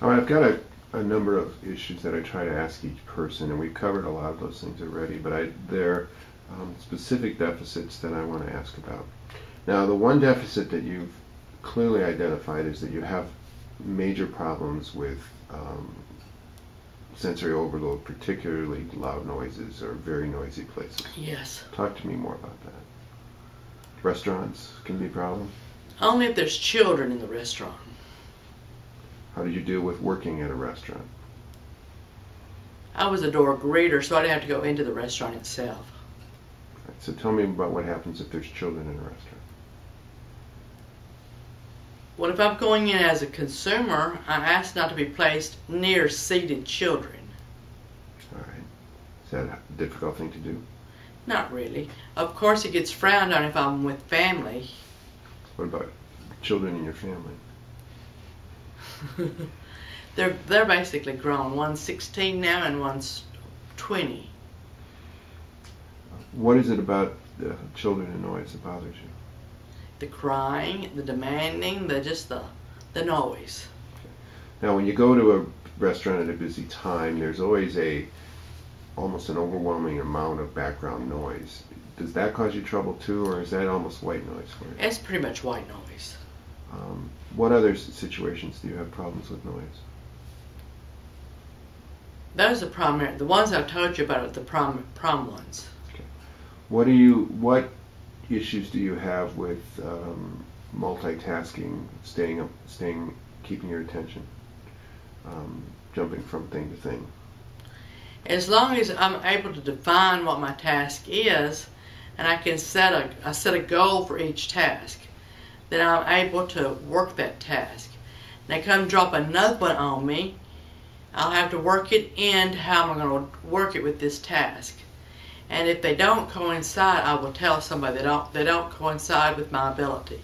All right, I've got a number of issues that I try to ask each person, and we've covered a lot of those things already, but there are specific deficits that I want to ask about. Now, the one deficit that you've clearly identified is that you have major problems with sensory overload, particularly loud noises or very noisy places. Yes. Talk to me more about that. Restaurants can be a problem? Only if there's children in the restaurant. How did you deal with working at a restaurant? I was a door greeter, so I didn't have to go into the restaurant itself. Right, so tell me about what happens if there's children in a restaurant. Well, if I'm going in as a consumer, I ask not to be placed near seated children. All right. Is that a difficult thing to do? Not really. Of course, it gets frowned on if I'm with family. What about children in your family? They're basically grown. One's 16 now and one's 20. What is it about the children and noise that bothers you? The crying, the demanding, the noise. Now, when you go to a restaurant at a busy time, there's always almost an overwhelming amount of background noise. Does that cause you trouble too, or is that almost white noise for you? It's pretty much white noise. What other situations do you have problems with noise? Those are primary. The ones I've told you about are the prom ones. Okay. What issues do you have with multitasking, keeping your attention, jumping from thing to thing? As long as I'm able to define what my task is, and I can set a goal for each task, then I'm able to work that task. Now come drop another one on me, I'll have to work it in how I'm going to work it with this task. And if they don't coincide, I will tell somebody they don't coincide with my ability.